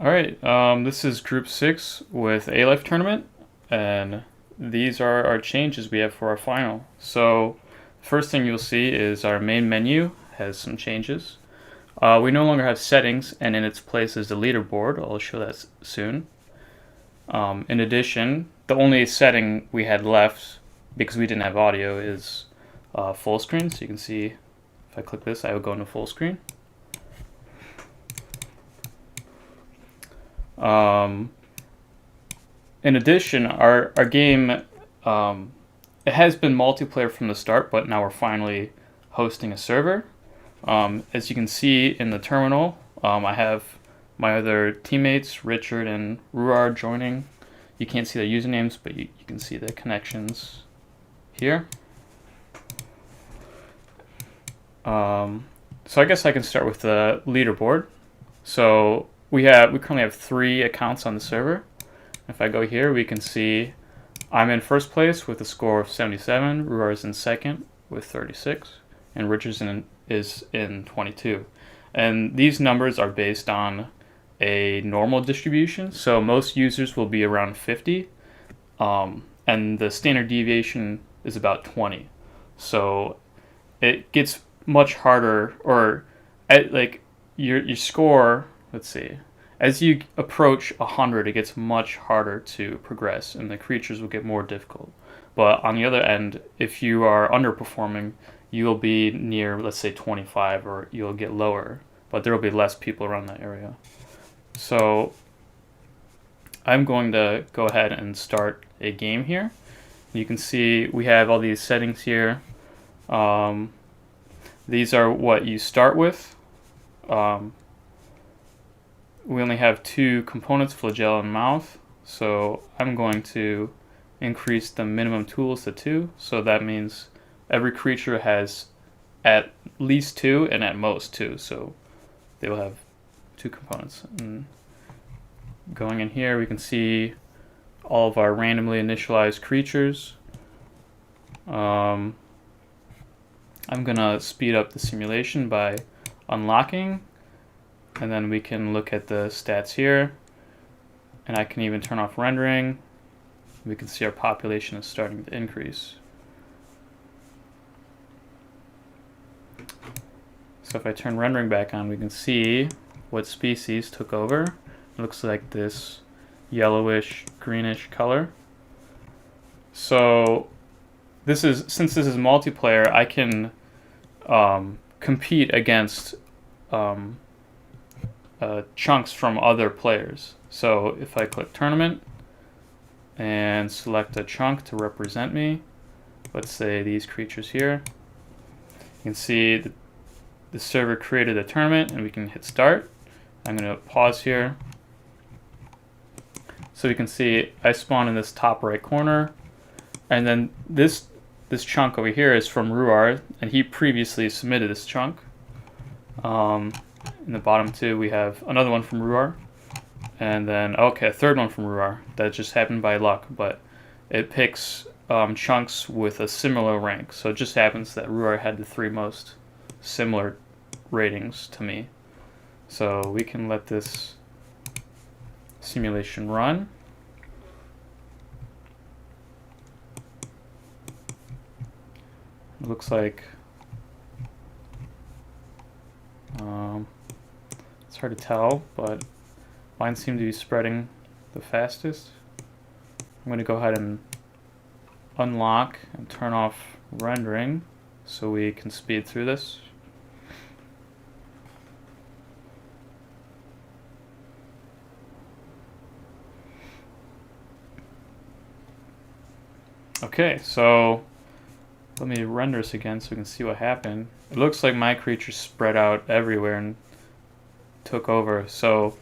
Alright, this is Group 6 with A-Life Tournament, and these are our changes we have for our final. So, first thing you'll see is our main menu has some changes. We no longer have settings, and in its place is the leaderboard. I'll show that soon. In addition, the only setting we had left, because we didn't have audio, is full screen. So you can see, if I click this, I will go into full screen. In addition, our game, it has been multiplayer from the start, but now we're finally hosting a server. As you can see in the terminal, I have my other teammates, Richard and Ruar, joining. You can't see their usernames, but you can see the connections here. So I guess I can start with the leaderboard. So we currently have 3 accounts on the server. If I go here, we can see I'm in first place with a score of 77, Ruar is in second with 36, and Richardson is in 22. And these numbers are based on a normal distribution, so most users will be around 50, and the standard deviation is about 20. So it gets much harder, or like your score, let's see, as you approach 100, it gets much harder to progress, and the creatures will get more difficult. But on the other end, if you are underperforming, you'll be near, let's say, 25, or you'll get lower, but there will be less people around that area. So I'm going to go ahead and start a game here. You can see we have all these settings here. These are what you start with. We only have 2 components, flagella and mouth, so I'm going to increase the minimum tools to 2, so that means every creature has at least 2 and at most 2, so they will have 2 components. And going in here, we can see all of our randomly initialized creatures. I'm gonna speed up the simulation by unlocking, and then we can look at the stats here, and I can even turn off rendering. We can see our population is starting to increase. So if I turn rendering back on, we can see what species took over. It looks like this yellowish greenish color. So since this is multiplayer, I can compete against chunks from other players. So if I click tournament and select a chunk to represent me, let's say these creatures here, you can see the server created a tournament, and we can hit start. I'm going to pause here. So you can see I spawn in this top right corner, and then this chunk over here is from Ruar, and he previously submitted this chunk. In the bottom 2, we have another one from Ruar, and then a third one from Ruar. That just happened by luck, but it picks chunks with a similar rank. So it just happens that Ruar had the 3 most similar ratings to me. So we can let this simulation run. It looks like it's hard to tell, but mine seem to be spreading the fastest. I'm going to go ahead and unlock and turn off rendering so we can speed through this. Okay, so let me render this again so we can see what happened. It looks like my creatures spread out everywhere and took over. So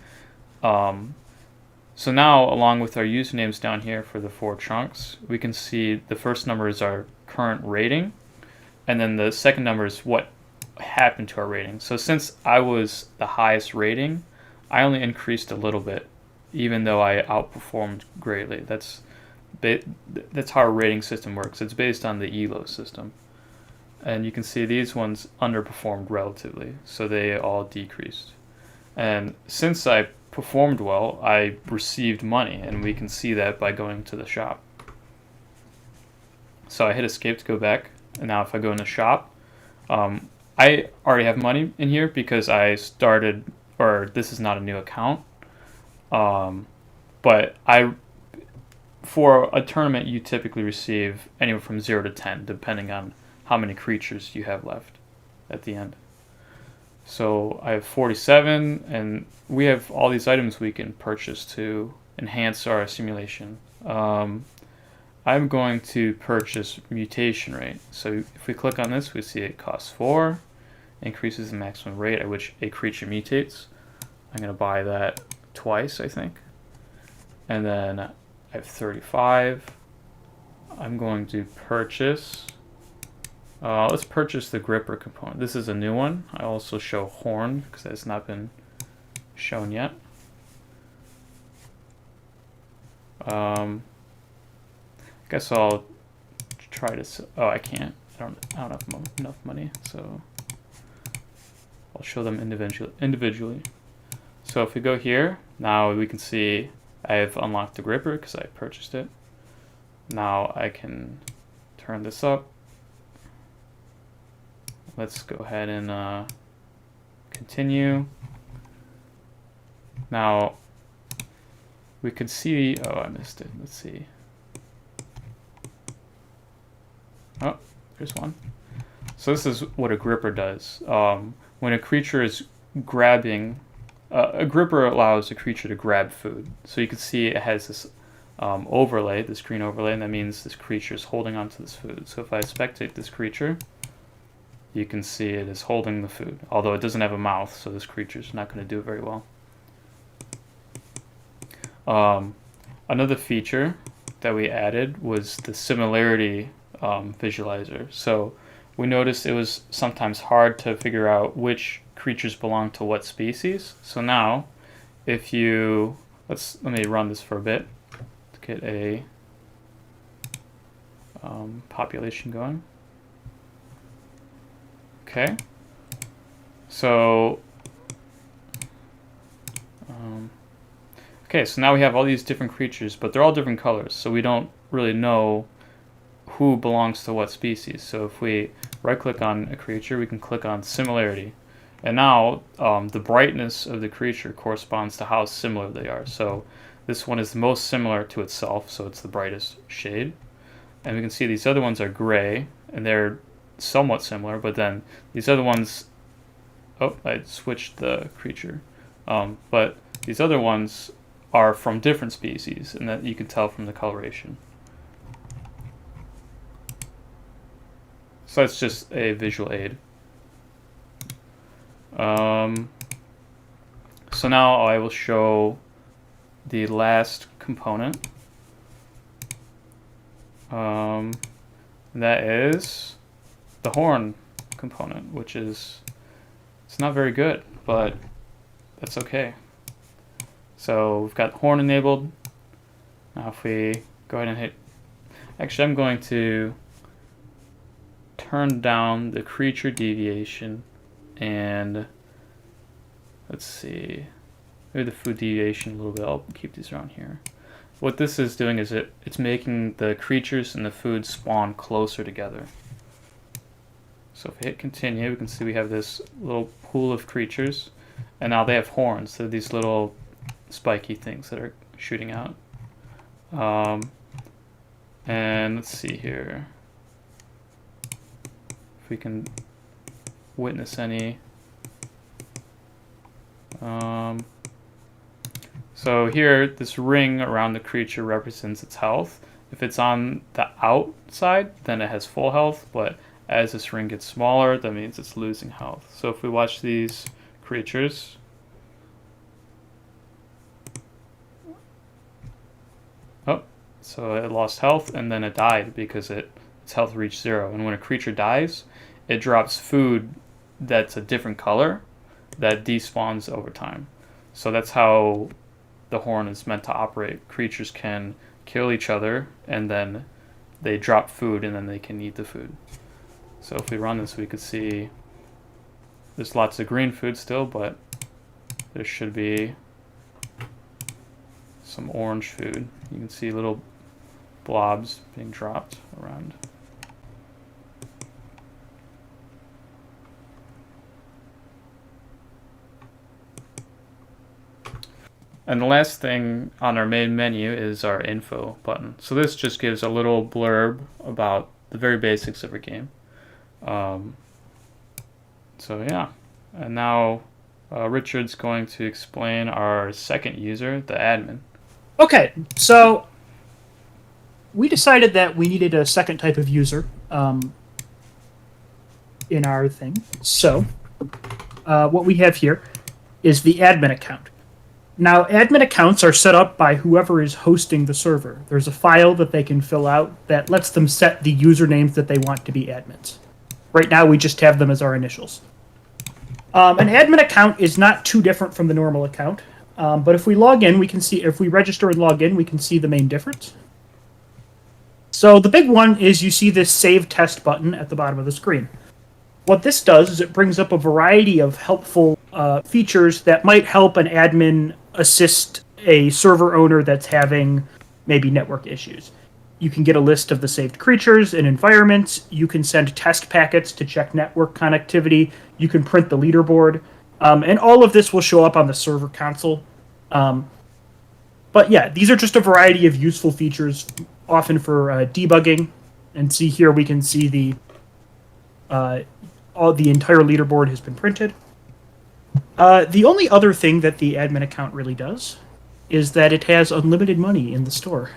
now, along with our usernames down here for the 4 chunks, we can see the first number is our current rating, and then the second number is what happened to our rating. So since I was the highest rating, I only increased a little bit, even though I outperformed greatly. That's how our rating system works. It's based on the ELO system. And you can see these ones underperformed relatively, so they all decreased. And since I performed well, I received money, and we can see that by going to the shop. So I hit escape to go back, and now if I go in the shop, I already have money in here because I started, or this is not a new account, but for a tournament you typically receive anywhere from 0 to 10 depending on how many creatures you have left at the end. So I have 47, and we have all these items we can purchase to enhance our simulation. I'm going to purchase mutation rate. So if we click on this, we see it costs 4, increases the maximum rate at which a creature mutates. I'm going to buy that twice, I think. And then I have 35. I'm going to purchase... let's purchase the gripper component. This is a new one. I also show horn because that's not been shown yet. I guess I'll try to. Oh, I can't. I don't have enough money, so I'll show them individually. So if we go here, now we can see I have unlocked the gripper because I purchased it. Now I can turn this up. Let's go ahead and continue. Now we could see, oh, I missed it. Let's see. Oh, there's one. So this is what a gripper does. When a creature is grabbing, a gripper allows a creature to grab food. So you can see it has this overlay, this green overlay, and that means this creature is holding onto this food. So if I spectate this creature, you can see it is holding the food, although it doesn't have a mouth, so this creature is not going to do very well. Another feature that we added was the similarity visualizer. So we noticed it was sometimes hard to figure out which creatures belong to what species. So now, if you let me run this for a bit to get a population going. Okay, so so now we have all these different creatures, but they're all different colors, so we don't really know who belongs to what species. So if we right-click on a creature, we can click on similarity, and now the brightness of the creature corresponds to how similar they are. So this one is the most similar to itself, so it's the brightest shade, and we can see these other ones are gray, and they're somewhat similar, but then these other ones, oh, I switched the creature, but these other ones are from different species, and that you can tell from the coloration. So that's just a visual aid. So now I will show the last component. That is the horn component, which is, it's not very good, but that's okay. So we've got horn enabled. Now if we go ahead and hit, actually I'm going to turn down the creature deviation, and let's see, maybe the food deviation a little bit. I'll keep these around here. What this is doing is it's making the creatures and the food spawn closer together. So if we hit continue, we can see we have this little pool of creatures, and now they have horns. So these little spiky things that are shooting out. And let's see here if we can witness any. So here, this ring around the creature represents its health. If it's on the outside, then it has full health, but as this ring gets smaller, that means it's losing health. So if we watch these creatures, oh, so it lost health and then it died because its health reached 0. And when a creature dies, it drops food that's a different color that despawns over time. So that's how the horn is meant to operate. Creatures can kill each other and then they drop food and then they can eat the food. So if we run this, we could see there's lots of green food still, but there should be some orange food. You can see little blobs being dropped around. And the last thing on our main menu is our info button. So this just gives a little blurb about the very basics of our game. So yeah, and now Richard's going to explain our second user, the admin. Okay, so we decided that we needed a second type of user in our thing. So what we have here is the admin account. Now, admin accounts are set up by whoever is hosting the server. There's a file that they can fill out that lets them set the usernames that they want to be admins. Right now, we just have them as our initials. An admin account is not too different from the normal account, but if we log in, we can see, if we register and log in, we can see the main difference. So the big one is you see this Save Test button at the bottom of the screen. What this does is it brings up a variety of helpful features that might help an admin assist a server owner that's having maybe network issues. You can get a list of the saved creatures and environments. You can send test packets to check network connectivity. You can print the leaderboard. And all of this will show up on the server console. But yeah, these are just a variety of useful features, often for debugging. And see here, we can see the entire leaderboard has been printed. The only other thing that the admin account really does is that it has unlimited money in the store.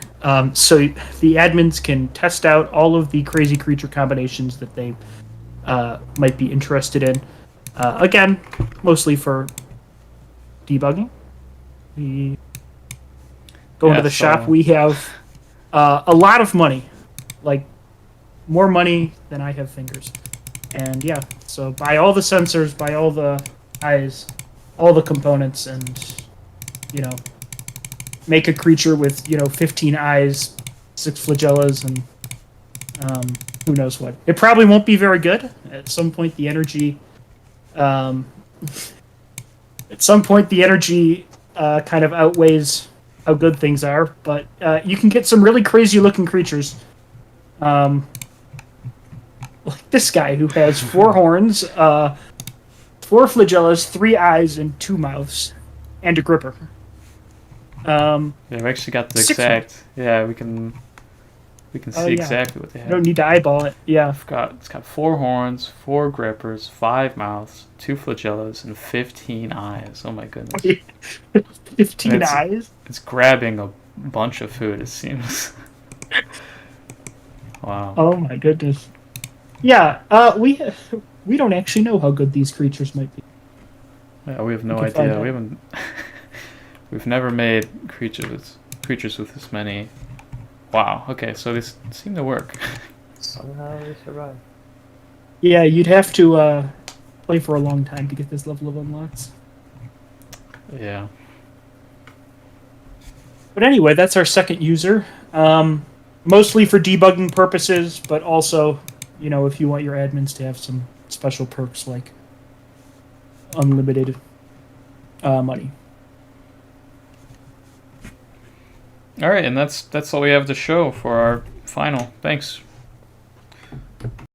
So the admins can test out all of the crazy creature combinations that they might be interested in. Again, mostly for debugging. We go into the shop. We have a lot of money, like more money than I have fingers. And yeah, so buy all the sensors, buy all the eyes, all the components, and, you know, make a creature with, 15 eyes, 6 flagellas, and who knows what. It probably won't be very good. At some point, the energy... kind of outweighs how good things are, but you can get some really crazy-looking creatures. Like this guy, who has 4 horns, 4 flagellas, 3 eyes, and 2 mouths, and a gripper. Yeah, we actually got the exact. Yeah, we can see exactly what they have. You don't need to eyeball it. Yeah, It's got 4 horns, 4 grippers, 5 mouths, 2 flagellas, and 15 eyes. Oh my goodness! 15 eyes. It's grabbing a bunch of food. It seems. Wow. Oh my goodness. Yeah, we don't actually know how good these creatures might be. Yeah, we have no idea. We haven't. We've never made creatures with this many. Wow. Okay, so these seem to work. Somehow we survive. Yeah, you'd have to play for a long time to get this level of unlocks. Yeah. But anyway, that's our second user. Mostly for debugging purposes, but also, if you want your admins to have some special perks like unlimited money. All right, and that's all we have to show for our final. Thanks.